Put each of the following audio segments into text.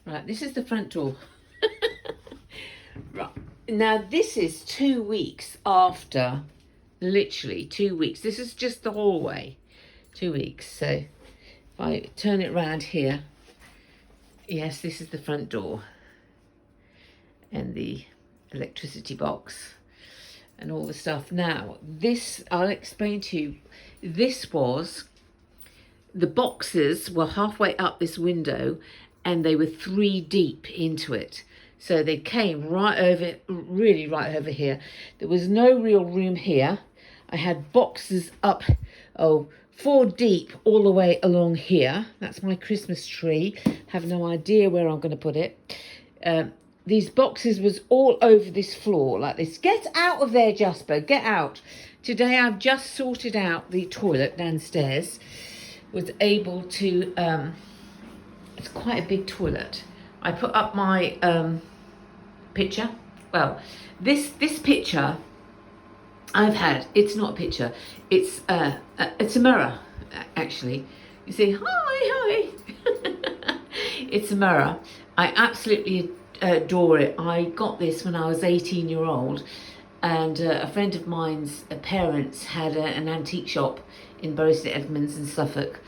Right, this is the front door. Right. Now, this is 2 weeks after, literally 2 weeks. This is just the hallway. 2 weeks. So, if I turn it around here, yes, this is the front door. And the electricity box. And all the stuff. Now, this, I'll explain to you. This was, the boxes were halfway up this window and they were 3 deep into it. So they came right over, really right over here. There was no real room here. I had boxes up, 4 deep all the way along here. That's my Christmas tree. Have no idea where I'm going to put it. These boxes was all over this floor like this. Get out of there, Jasper, get out. Today I've just sorted out the toilet downstairs. Was able to, it's quite a big toilet. I put up my picture. Well, this picture I've had, it's not a picture, it's a mirror, actually. You see, hi. It's a mirror. I absolutely adore it. I got this when I was 18-year-old, and a friend of mine's parents had an antique shop in Bury St Edmunds in Suffolk,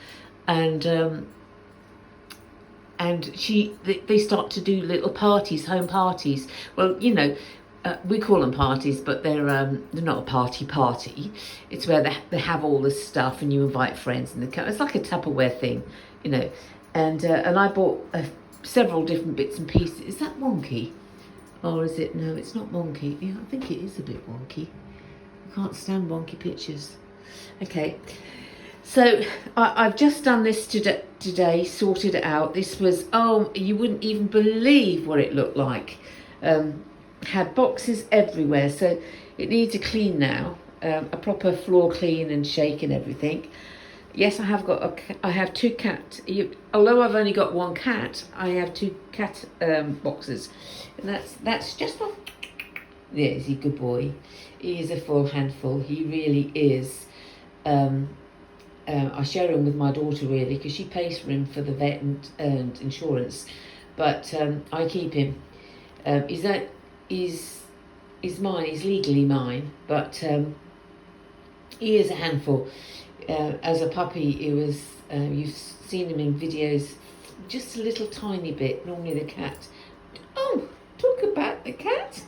and they start to do little parties, home parties. Well, you know, we call them parties, but they're not a party. It's where they have all this stuff and you invite friends, and it's like a Tupperware thing, you know. And I bought several different bits and pieces. Is that wonky? Or is it? No, it's not wonky. Yeah, I think it is a bit wonky. I can't stand wonky pictures. Okay, so I've just done this today, sorted it out. This was, you wouldn't even believe what it looked like. Had boxes everywhere, so it needs a clean now, a proper floor clean and shake and everything. Yes, I have 2 cats. Although I've only got 1 cat, I have 2 cat boxes, and that's just one. Yeah, he's a good boy. He is a full handful. He really is. I share him with my daughter, really, because she pays for him for the vet and insurance, but I keep him. He's mine. He's legally mine, but he is a handful. As a puppy, he was. You've seen him in videos, just a little tiny bit. Normally the cat. Oh, talk about the cat.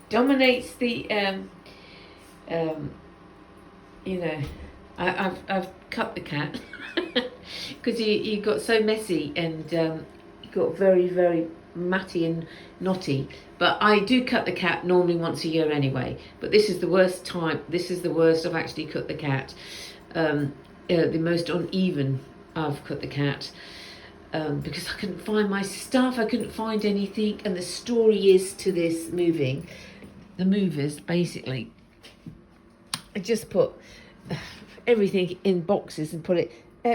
Dominates the. You know, I've cut the cat because he got so messy, and he got very, very matty and knotty. But I do cut the cat normally once a year anyway. But this is the worst time. This is the worst I've actually cut the cat. The most uneven I've cut the cat, because I couldn't find my stuff. I couldn't find anything. And the story is to this moving. The movers, basically, I just put everything in boxes and put it.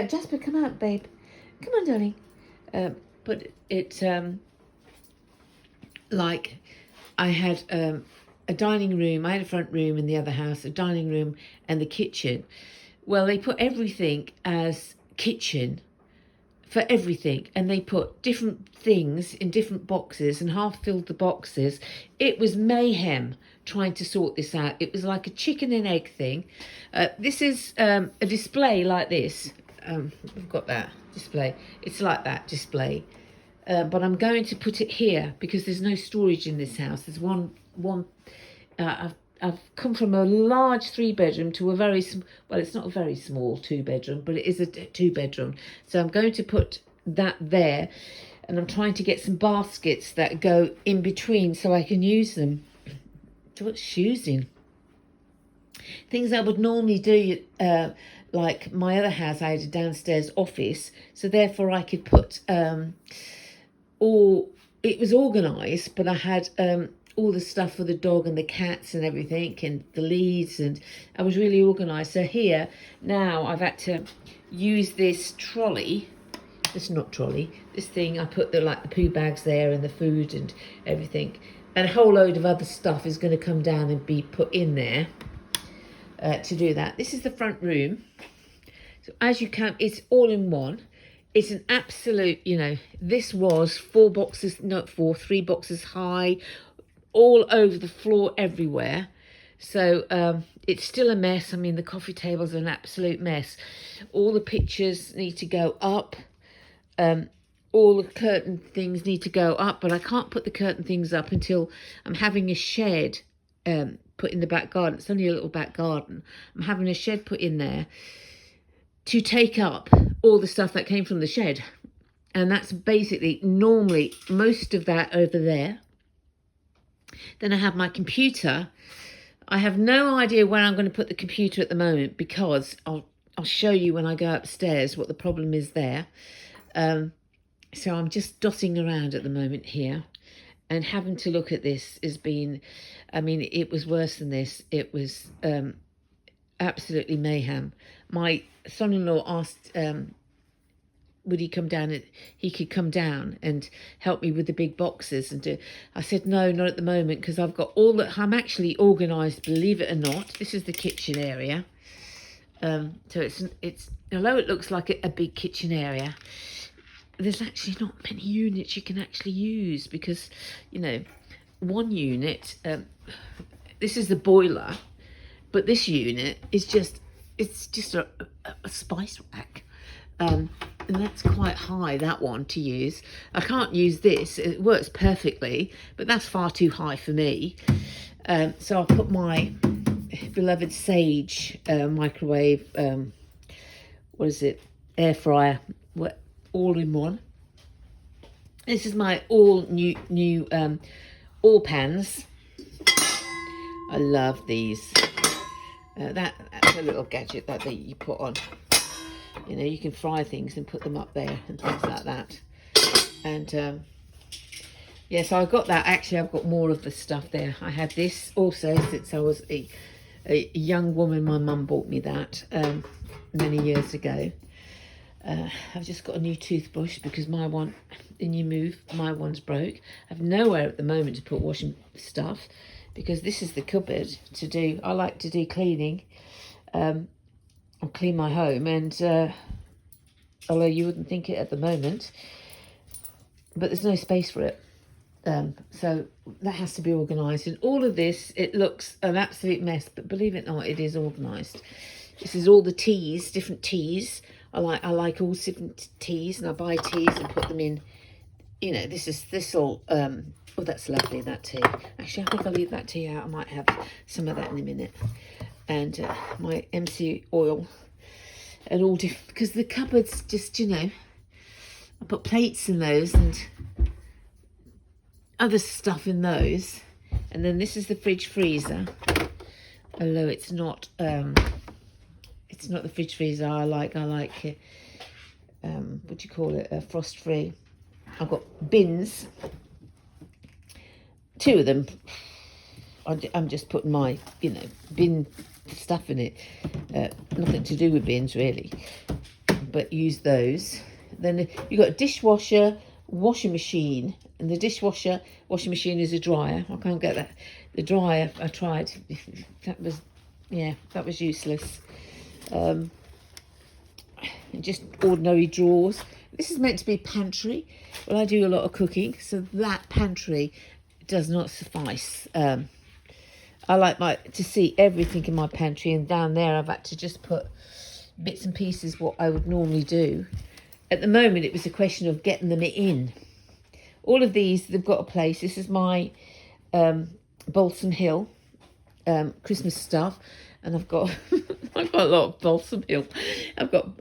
Jasper, come out, babe. Come on, darling. Put it like I had a dining room. I had a front room in the other house, a dining room, and the kitchen. Well, they put everything as kitchen for everything, and they put different things in different boxes and half filled the boxes. It was mayhem trying to sort this out. It was like a chicken and egg thing. This is a display like this. We've got that display. It's like that display. But I'm going to put it here because there's no storage in this house. There's one. I've come from a large 3-bedroom to a very well, it's not a very small 2-bedroom, but it is a 2-bedroom. So I'm going to put that there, and I'm trying to get some baskets that go in between so I can use them to put shoes in. Things I would normally do, like my other house, I had a downstairs office, so therefore I could put it was organised, but I had all the stuff for the dog and the cats and everything, and the leads, and I was really organised. So here now I've had to use this trolley. It's not trolley. This thing, I put the poo bags there and the food and everything, and a whole load of other stuff is going to come down and be put in there to do that. This is the front room. So as you can, it's all in one. it's an absolute, you know, this was 4 boxes, not 4, 3 boxes high, all over the floor everywhere. So it's still a mess. I mean, the coffee table's an absolute mess. All the pictures need to go up. All the curtain things need to go up, but I can't put the curtain things up until I'm having a shed put in the back garden. It's only a little back garden. I'm having a shed put in there to take up all the stuff that came from the shed. And that's basically normally most of that over there. Then I have my computer. I have no idea where I'm going to put the computer at the moment, because I'll show you when I go upstairs what the problem is there. So I'm just dotting around at the moment here, and having to look at this has been, I mean, it was worse than this. It was absolutely mayhem. My son-in-law asked would he come down, he could come down and help me with the big boxes and do. I said no, not at the moment, because I've got all that. I'm actually organised, believe it or not. This is the kitchen area. So it's although it looks like a big kitchen area, there's actually not many units you can actually use, because, you know, one unit, this is the boiler, but this unit is just, it's just a spice rack. And that's quite high, that one, to use. I can't use this. It works perfectly, but that's far too high for me. So I'll put my beloved Sage microwave, what is it, air fryer, all in one. This is my all new all pans. I love these. That's a little gadget that you put on. You know, you can fry things and put them up there and things like that. And yeah, so I've got that. Actually, I've got more of the stuff there. I had this also since I was a young woman. My mum bought me that many years ago. I've just got a new toothbrush because my one, in you move, my one's broke. I have nowhere at the moment to put washing stuff, because this is the cupboard to do. I like to do cleaning. I'll clean my home, and although you wouldn't think it at the moment, but there's no space for it. So that has to be organised. And all of this, it looks an absolute mess, but believe it or not, it is organised. This is all the teas, different teas. I like all different teas, and I buy teas and put them in. You know, this'll. Oh, that's lovely, that tea. Actually, I think I'll leave that tea out. I might have some of that in a minute. And my MC oil and all different, because the cupboards just, you know, I put plates in those and other stuff in those. And then this is the fridge freezer, although it's not the fridge freezer I like. I like what do you call it, frost free. I've got bins, 2 of them. I'm just putting my, you know, bin stuff in it. Nothing to do with bins really, but use those. Then you've got a dishwasher, washing machine, and the dishwasher, washing machine is a dryer. I can't get that. The dryer, I tried. That was useless. Just ordinary drawers. This is meant to be pantry. Well, I do a lot of cooking, so that pantry does not suffice. I like to see everything in my pantry, and down there I've had to just put bits and pieces what I would normally do. At the moment it was a question of getting them in. All of these, they've got a place. This is my Balsam Hill Christmas stuff, and I've got I've got a lot of Balsam Hill.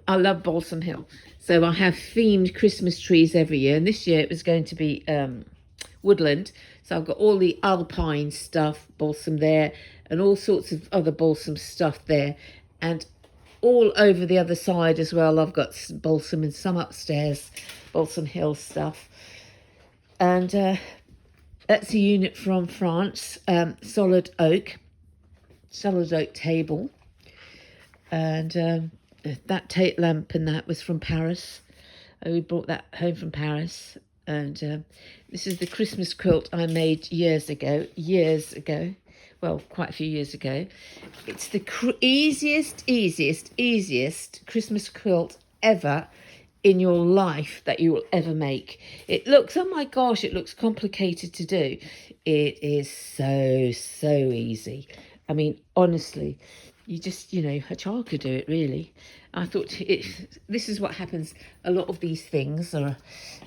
I love Balsam Hill. So I have themed Christmas trees every year, and this year it was going to be woodland. So I've got all the alpine stuff, balsam there, and all sorts of other balsam stuff there. And all over the other side as well, I've got balsam, and some upstairs, Balsam Hill stuff. And that's a unit from France, solid oak table. And that lamp and that was from Paris. We brought that home from Paris. And this is the Christmas quilt I made years ago. Well, quite a few years ago. It's the easiest Christmas quilt ever in your life that you will ever make. It looks, oh my gosh, it looks complicated to do. It is so easy. I mean, honestly, you just, a child could do it, really. I thought this is what happens. A lot of these things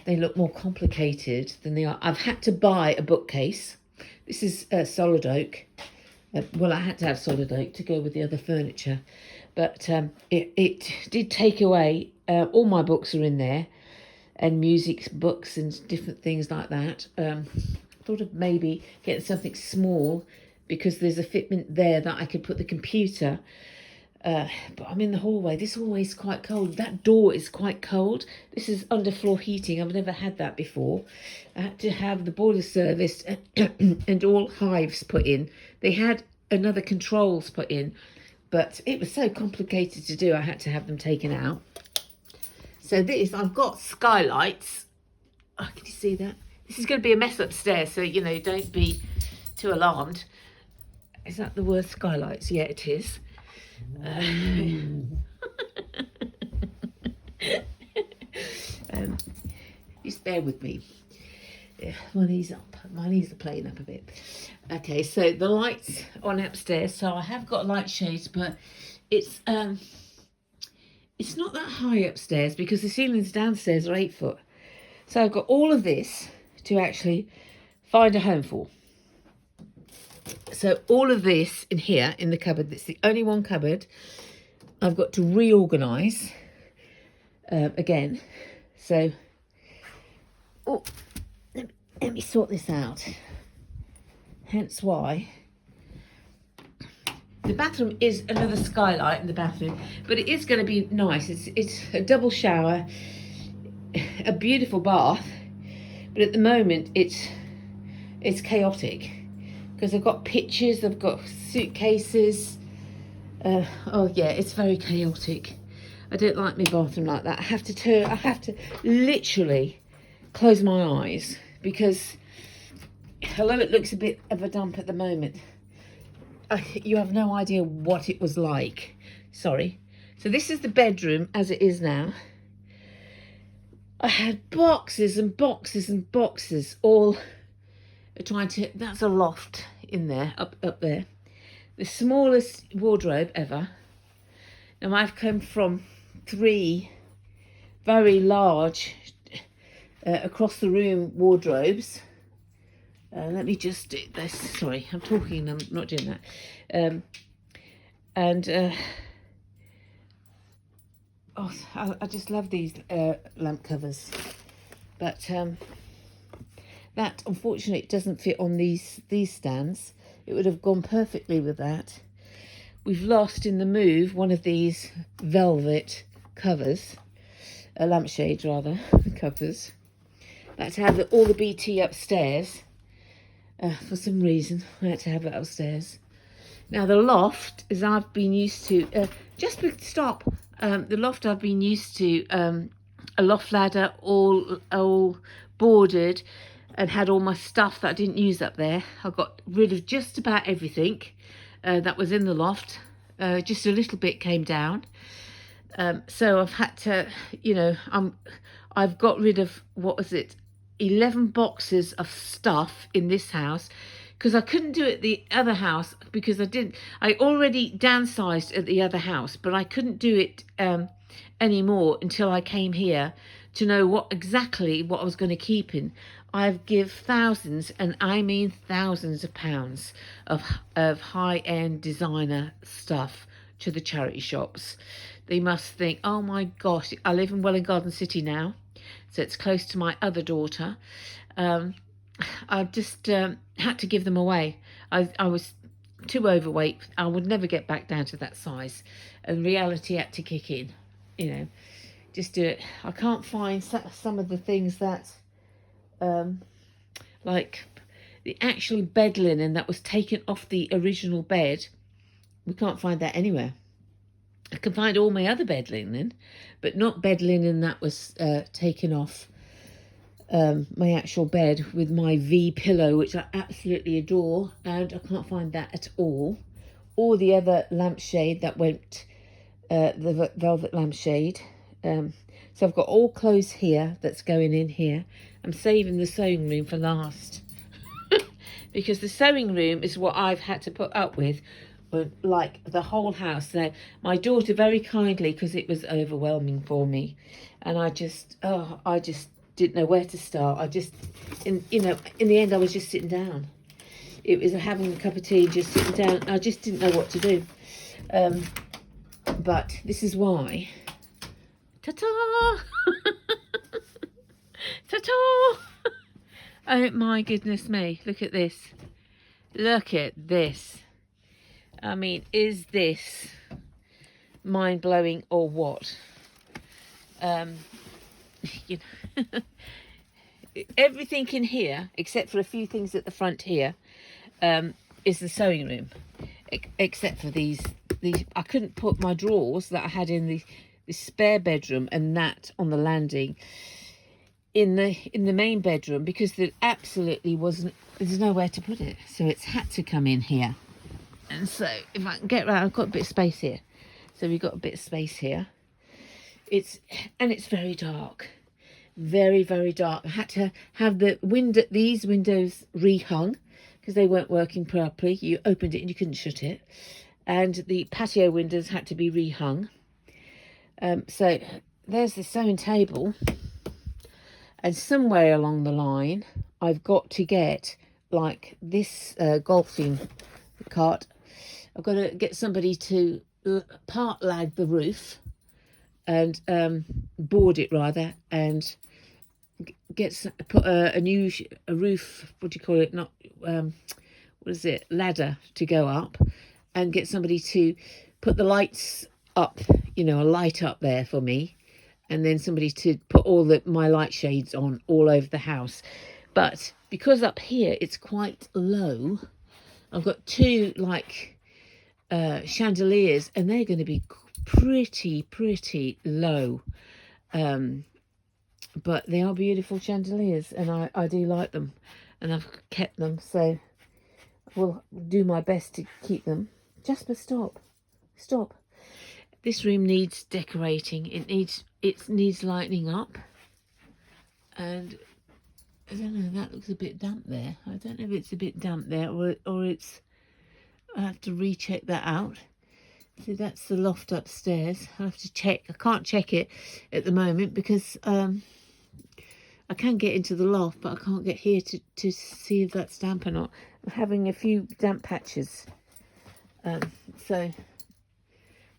they look more complicated than they are. I've had to buy a bookcase. This is solid oak. Well, I had to have solid oak to go with the other furniture, but it did take away, all my books are in there, and music books and different things like that. I thought of maybe getting something small, because there's a fitment there that I could put the computer. But I'm in the hallway. This hallway is quite cold. That door is quite cold. This is underfloor heating. I've never had that before. I had to have the boiler serviced and all hives put in. They had another controls put in, but it was so complicated to do. I had to have them taken out. So this, I've got skylights. Oh, can you see that? This is going to be a mess upstairs, so, don't be too alarmed. Is that the word, skylights? Yeah, it is. Just bear with me. My knees are playing up a bit. Okay, so the lights on upstairs. So I have got light shades, but it's not that high upstairs, because the ceilings downstairs are 8 foot. So I've got all of this to actually find a home for. So all of this in here in the cupboard, that's the only one cupboard, I've got to reorganise again. So, let me sort this out. Hence why the bathroom is another skylight in the bathroom, but it is going to be nice. It's a double shower, a beautiful bath, but at the moment it's chaotic. Because I've got pictures, I've got suitcases. Oh yeah, it's very chaotic. I don't like my bathroom like that. I have to literally close my eyes, because although it looks a bit of a dump at the moment, you have no idea what it was like. Sorry. So this is the bedroom as it is now. I had boxes and boxes and boxes all that's a loft in there, up there. The smallest wardrobe ever. Now I've come from 3 very large across the room wardrobes. Let me just do this. Sorry, I'm talking, I'm not doing that. I just love these lamp covers. But that, unfortunately, it doesn't fit on these stands. It would have gone perfectly with that. We've lost in the move one of these velvet covers, lampshades rather, covers. That's to have all the BT upstairs. For some reason, I had to have it upstairs. Now the loft, as I've been used to, the loft I've been used to, a loft ladder, all boarded, and had all my stuff that I didn't use up there. I got rid of just about everything that was in the loft. Just a little bit came down. So I've had to, I've got rid of, 11 boxes of stuff in this house, because I couldn't do it at the other house, because I already downsized at the other house, but I couldn't do it anymore until I came here to know what I was going to keep in. I've give thousands, and I mean thousands of pounds of high-end designer stuff to the charity shops. They must think, oh my gosh, I live in Welwyn Garden City now, so it's close to my other daughter. I just had to give them away. I was too overweight. I would never get back down to that size, and reality had to kick in. Just do it. I can't find some of the things that, like the actual bed linen that was taken off the original bed. We can't find that anywhere. I can find all my other bed linen, but not bed linen that was taken off my actual bed with my V pillow, which I absolutely adore, and I can't find that at all. Or the other lampshade that went, the velvet lampshade. So So I've got all clothes here that's going in here. I'm saving the sewing room for last. Because the sewing room is what I've had to put up with, like the whole house. Now, my daughter very kindly, because it was overwhelming for me, and I just didn't know where to start. In the end, I was just sitting down. It was having a cup of tea, just sitting down. I just didn't know what to do. But this is why. Ta-ta! Ta-ta! Oh my goodness me, look at this. Look at this. I mean, is this mind-blowing or what? You know, everything in here, except for a few things at the front here, is the sewing room. Except for these. I couldn't put my drawers that I had in the spare bedroom and that on the landing in the main bedroom, because there absolutely wasn't, there's nowhere to put it, so it's had to come in here. And so if I can get around, I've got a bit of space here, so we've got a bit of space here. It's very dark, very, very dark. I had to have these windows rehung because they weren't working properly. You opened it and you couldn't shut it, and the patio windows had to be rehung. So there's the sewing table. And somewhere along the line, I've got to get, like, this golfing cart. I've got to get somebody to part lag the roof and board it rather, and put a roof. What do you call it? Not what is it? Ladder to go up, and get somebody to put the lights up. A light up there for me. And then somebody to put all my light shades on all over the house. But because up here it's quite low, I've got two chandeliers, and they're going to be pretty low. But they are beautiful chandeliers, and I do like them, and I've kept them, so I will do my best to keep them. Jasper, stop. This room needs decorating. It needs lightening up, and I don't know, that looks a bit damp there. I don't know if it's a bit damp there or it's, I have to recheck that out. So that's the loft upstairs. I have to check. I can't check it at the moment because I can get into the loft, but I can't get here to see if that's damp or not. I'm having a few damp patches, so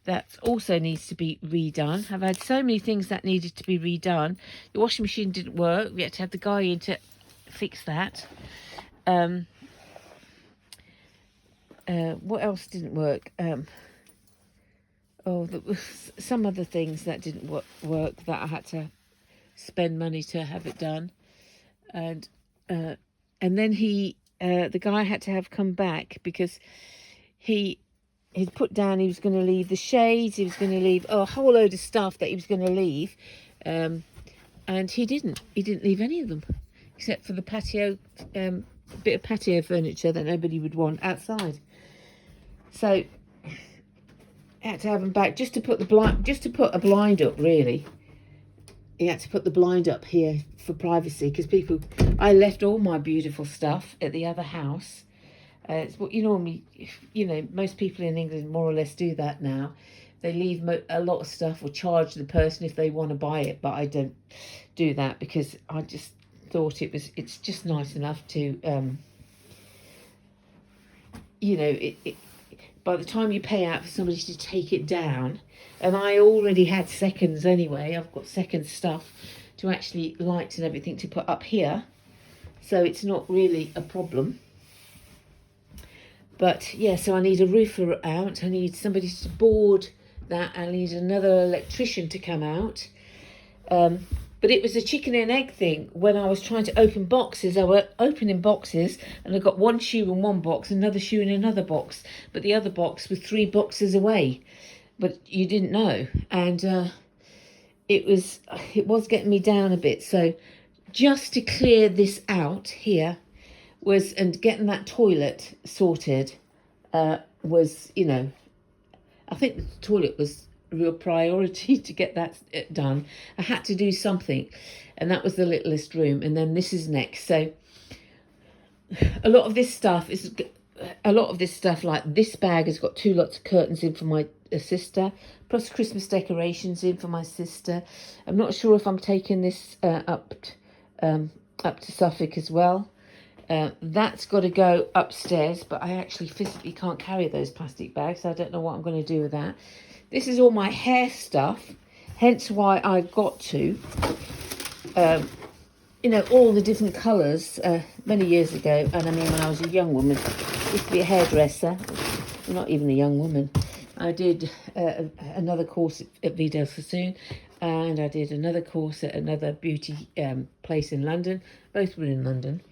that also needs to be redone. I've had so many things that needed to be redone. The washing machine didn't work. We had to have the guy in to fix that. What else didn't work? There was some other things that didn't work that I had to spend money to have it done. And then the guy had to have come back because he'd put down he was going to leave the shades, he was going to leave a whole load of stuff that he was going to leave, and he didn't leave any of them except for the patio, bit of patio furniture that nobody would want outside. So I had to have him back just to put a blind up, really. He had to put the blind up here for privacy, because I left all my beautiful stuff at the other house. It's what you normally, most people in England more or less do that now. They leave a lot of stuff or charge the person if they want to buy it, but I don't do that because I just thought it's just nice enough to, by the time you pay out for somebody to take it down, and I already had seconds anyway, I've got second stuff to actually lights and everything to put up here, so it's not really a problem. But yeah, so I need a roofer out, I need somebody to board that, I need another electrician to come out. But it was a chicken and egg thing. When I was trying to open boxes, I were opening boxes and I got one shoe in one box, another shoe in another box, but the other box was 3 boxes away, but you didn't know. And it was getting me down a bit. So just to clear this out here and getting that toilet sorted was, I think the toilet was real priority to get that done. I had to do something, and that was the littlest room, and then this is next. So a lot of this stuff like this bag has got 2 lots of curtains in for my sister, plus Christmas decorations in for my sister. I'm not sure if I'm taking this up to Suffolk as well. That's got to go upstairs, but I actually physically can't carry those plastic bags, so I don't know what I'm going to do with that. This is all my hair stuff, hence why I've got to all the different colours many years ago. And I mean, when I was a young woman, I used to be a hairdresser. Well, not even a young woman. I did another course at Lifestylesew, and I did another course at another beauty place in London. Both were in London.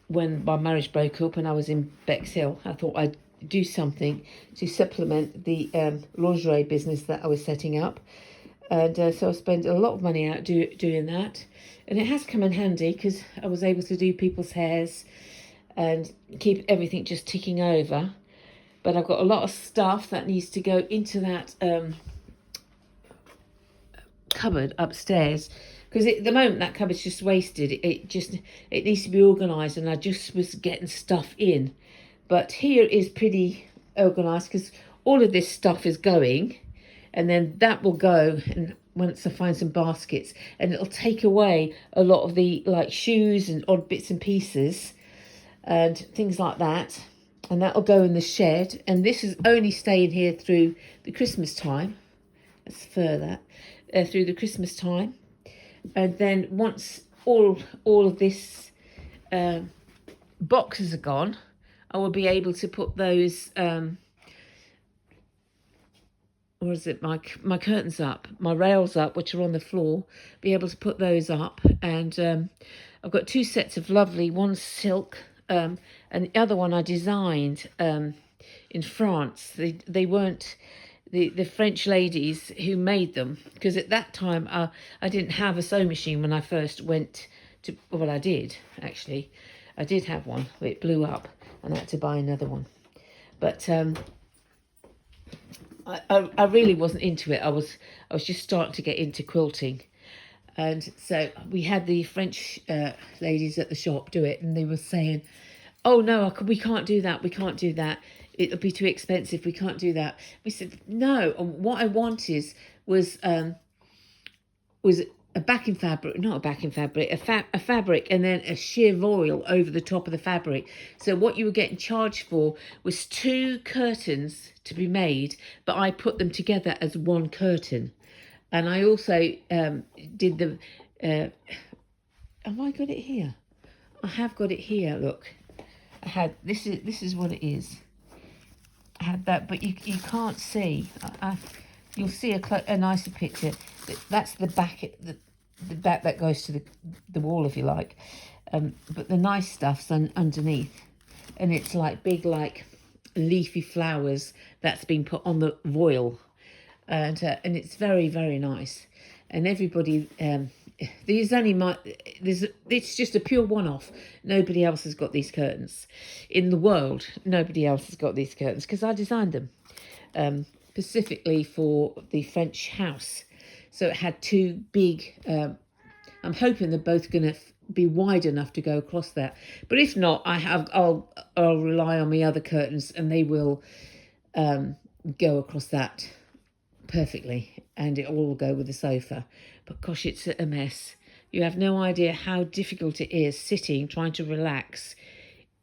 When my marriage broke up and I was in Bexhill, I thought I'd do something to supplement the lingerie business that I was setting up. And so I spent a lot of money out doing that. And it has come in handy because I was able to do people's hairs and keep everything just ticking over. But I've got a lot of stuff that needs to go into that cupboard upstairs, because at the moment that cupboard's just wasted. It needs to be organised, and I just was getting stuff in. But here is pretty organised because all of this stuff is going, and then that will go, and once I find some baskets, and it'll take away a lot of the like shoes and odd bits and pieces and things like that, and that'll go in the shed. And this is only staying here through the Christmas time. Let's further through the Christmas time, and then once all of this boxes are gone, I will be able to put those my curtains up, my rails up, which are on the floor, be able to put those up. And I've got 2 sets of lovely, one silk, and the other one I designed in France. They weren't the French ladies who made them, because at that time I didn't have a sewing machine when I first went to, well, I did actually. I did have one, but it blew up and I had to buy another one. But I really wasn't into it. I was just starting to get into quilting. And so we had the French ladies at the shop do it, and they were saying, oh no, we can't do that, we can't do that, it'll be too expensive, we can't do that. We said no, and what I wanted was a backing fabric, not a backing fabric, a fabric, and then a sheer voile over the top of the fabric. So what you were getting charged for was 2 curtains to be made, but I put them together as 1 curtain. And I also did the have I got it here? I have got it here, look. I had this is what it is. I had that, but you can't see. You'll see a nicer picture. That's the back, the back that goes to the wall, if you like. But the nice stuff's underneath, and it's like big, like leafy flowers that's been put on the voile, and it's very, very nice. And everybody, it's just a pure one-off. Nobody else has got these curtains in the world. Nobody else has got these curtains because I designed them specifically for the French house. So it had 2 big. I'm hoping they're both going to be wide enough to go across that. But if not, I'll rely on my other curtains, and they will go across that perfectly, and it all will go with the sofa. But gosh, it's a mess. You have no idea how difficult it is sitting, trying to relax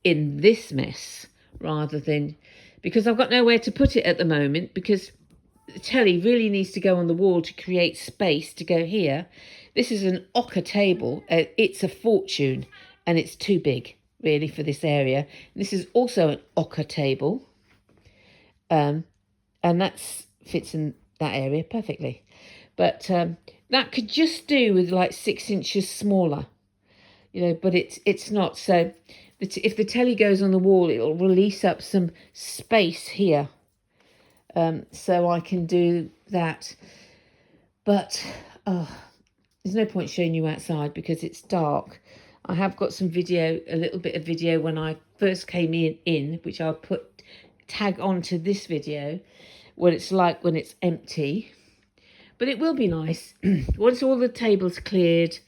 in this mess, rather than, because I've got nowhere to put it at the moment, because the telly really needs to go on the wall to create space to go here. This is an ochre table. It's a fortune, and it's too big really for this area. This is also an ochre table, and that fits in that area perfectly. But that could just do with like 6 inches smaller, but it's not. So if the telly goes on the wall, it'll release up some space here, so I can do that. But there's no point showing you outside because it's dark. I have got some video, a little bit of video when I first came in, which I'll tag onto this video, what it's like when it's empty. But it will be nice once all the tables cleared,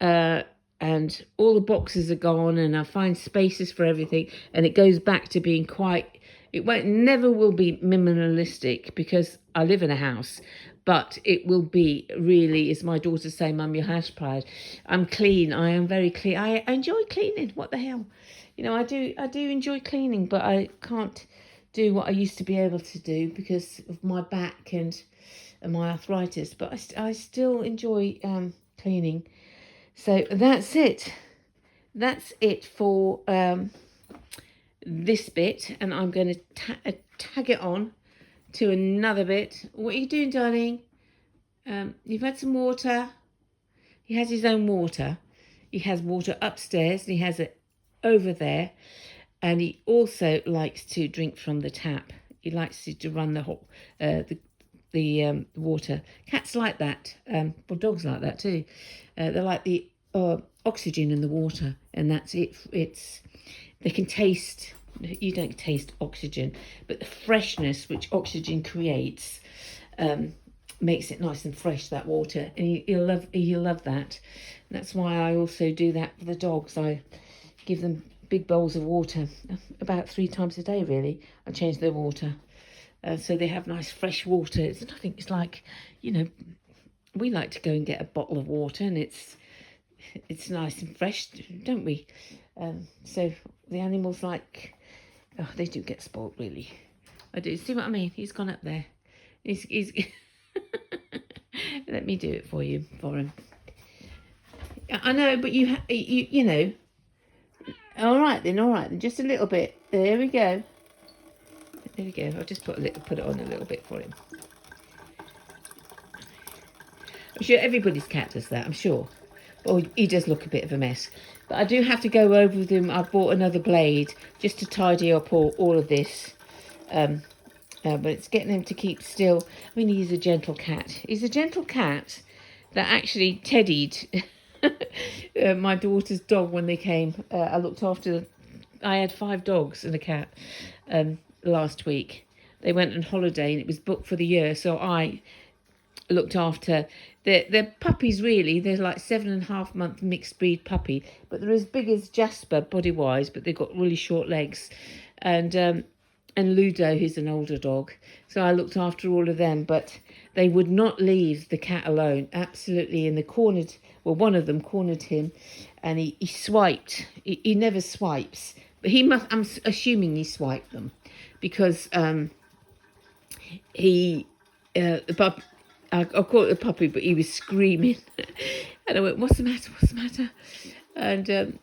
and all the boxes are gone, and I find spaces for everything, and it goes back to being quite, never will be minimalistic because I live in a house, but it will be really, as my daughters say, Mum, your house pride. I'm clean. I am very clean. I enjoy cleaning. What the hell? I do enjoy cleaning, but I can't do what I used to be able to do because of my back and my arthritis, but I still enjoy cleaning. So that's it. That's it for this bit, and I'm going to tag it on to another bit. What are you doing, darling? You've had some water. He has his own water. He has water upstairs, and he has it over there, and he also likes to drink from the tap. He likes to run the hot the water. Cats like that. Well, dogs like that too. They like the oxygen in the water, and that's it. They can taste. You don't taste oxygen, but the freshness which oxygen creates makes it nice and fresh, that water, and he'll love that. And that's why I also do that for the dogs. I give them big bowls of water about 3 times a day. Really, I change their water. So they have nice fresh water. It's nothing. It's like, we like to go and get a bottle of water, and it's nice and fresh, don't we? So the animals they do get spoilt, really. I do. See what I mean? He's gone up there. He's let me do it for him. I know, but you know. All right then. Just a little bit. There we go. There we go. I'll just put it on a little bit for him. I'm sure everybody's cat does that. I'm sure. Oh, he does look a bit of a mess. But I do have to go over with him. I bought another blade just to tidy up all of this. But it's getting him to keep still. I mean, he's a gentle cat. He's a gentle cat that actually teddied my daughter's dog when they came. I looked after. I had 5 dogs and a cat last week. They went on holiday and it was booked for the year, so I looked after. They're puppies, really. They're like 7.5-month mixed breed puppy, but they're as big as Jasper body wise, but they've got really short legs. And Ludo, who's an older dog. So I looked after all of them, but they would not leave the cat alone. Absolutely. And one of them cornered him, and he swiped. He never swipes, but I'm assuming he swiped them because I called it a puppy, but he was screaming. And I went, what's the matter? And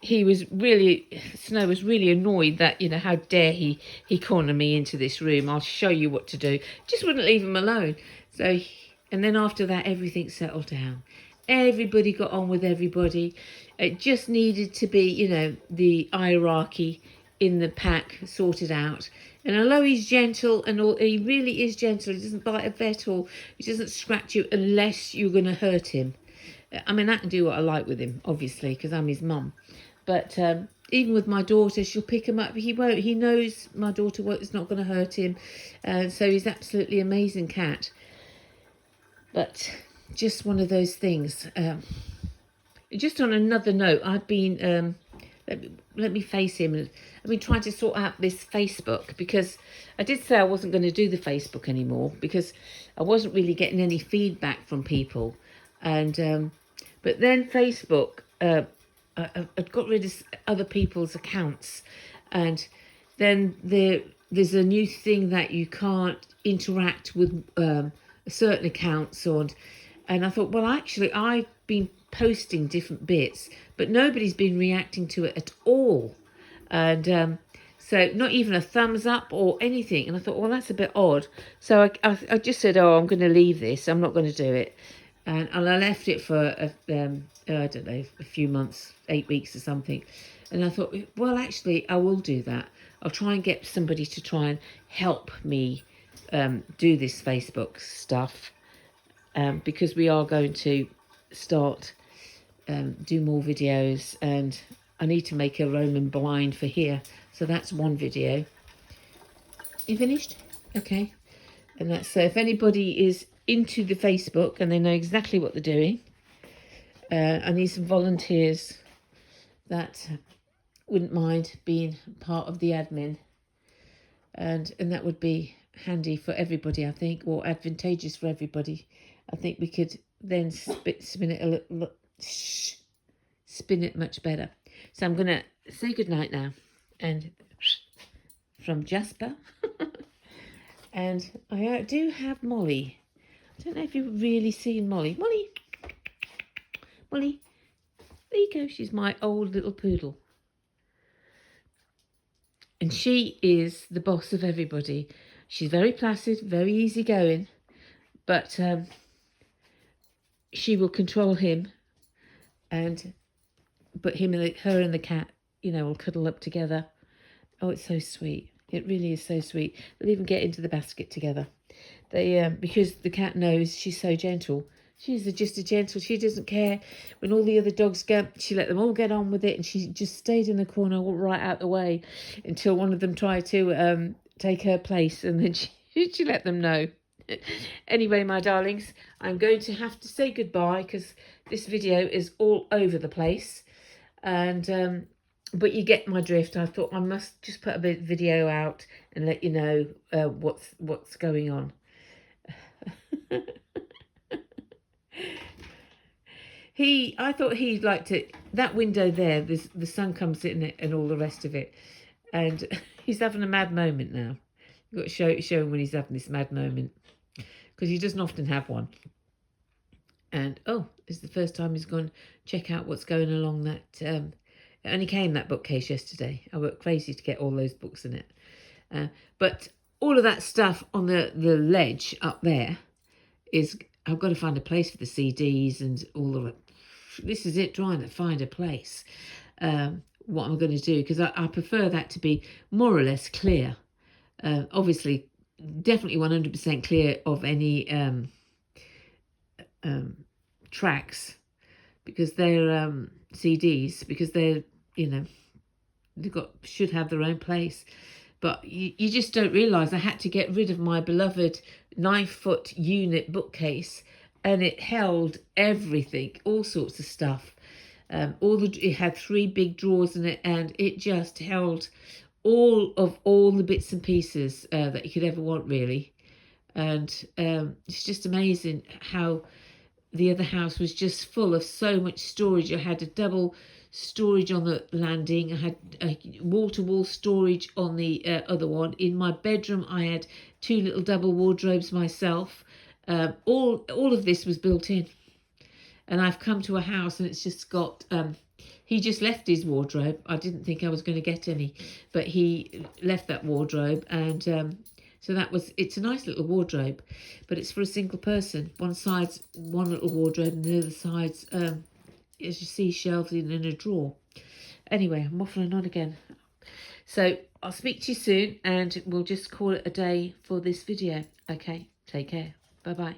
Snow was really annoyed that, how dare he cornered me into this room. I'll show you what to do. Just wouldn't leave him alone. So, and then after that, everything settled down. Everybody got on with everybody. It just needed to be, the hierarchy in the pack sorted out. And although he's gentle and all, he really is gentle. He doesn't bite a vet or he doesn't scratch you unless you're going to hurt him. I mean, I can do what I like with him, obviously, because I'm his mum. But even with my daughter, she'll pick him up. He won't. He knows my daughter is not going to hurt him. So he's absolutely amazing cat. But just one of those things. Just on another note, I've been... let me face him. I've been trying to sort out this Facebook because I did say I wasn't going to do the Facebook anymore because I wasn't really getting any feedback from people. And but then Facebook, I got rid of other people's accounts, and then there's a new thing that you can't interact with certain accounts on. And I thought, well, actually, I've been posting different bits, but nobody's been reacting to it at all. And so not even a thumbs up or anything. And I thought, well, that's a bit odd. So I just said, I'm going to leave this. I'm not going to do it. And I left it for, I don't know, a few months, 8 weeks or something. And I thought, well, actually, I will do that. I'll try and get somebody to try and help me do this Facebook stuff. Because we are going to start do more videos, and I need to make a Roman blind for here, so that's one video. You finished? Okay. And that's so if anybody is into the Facebook and they know exactly what they're doing, I need some volunteers that wouldn't mind being part of the admin, and that would be handy for everybody, I think, or advantageous for everybody. I think we could then spin it a little, spin it much better. So I'm gonna say goodnight now, and from Jasper. And I do have Molly. I don't know if you've really seen Molly. Molly, Molly, there you go. She's my old little poodle. And she is the boss of everybody. She's very placid, very easygoing, but she will control him, but her and the cat, will cuddle up together. Oh, it's so sweet. It really is so sweet. They'll even get into the basket together. They because the cat knows she's so gentle. She's just a gentle. She doesn't care when all the other dogs go. She let them all get on with it, and she just stayed in the corner, right out the way, until one of them tried to take her place, and then she let them know. Anyway, my darlings, I'm going to have to say goodbye because this video is all over the place, and but you get my drift. I thought I must just put a bit of video out and let you know what's going on. I thought he'd like to, that window there, the sun comes in it and all the rest of it. And he's having a mad moment now. You've got to show him when he's having this mad moment, because he doesn't often have one. And, it's the first time he's gone check out what's going along that, it only came that bookcase yesterday. I worked crazy to get all those books in it. But all of that stuff on the ledge up there is, I've got to find a place for the CDs and all of it. This is it, trying to find a place. What I'm going to do, because I prefer that to be more or less clear. Obviously, definitely 100% clear of any tracks, because they're CDs, because they're, should have their own place. But you just don't realise I had to get rid of my beloved 9-foot unit bookcase, and it held everything, all sorts of stuff. It had 3 big drawers in it, and it just held all the bits and pieces that you could ever want, really. And it's just amazing how the other house was just full of so much storage. I had a double storage on the landing. I had a wall-to-wall storage on the other one. In my bedroom, I had 2 little double wardrobes myself. All of this was built in. And I've come to a house and it's just got, he just left his wardrobe. I didn't think I was going to get any, but he left that wardrobe. And so it's a nice little wardrobe, but it's for a single person. One side's one little wardrobe and the other side's, as you see, shelves in a drawer. Anyway, I'm waffling on again. So I'll speak to you soon, and we'll just call it a day for this video. Okay, take care. Bye-bye.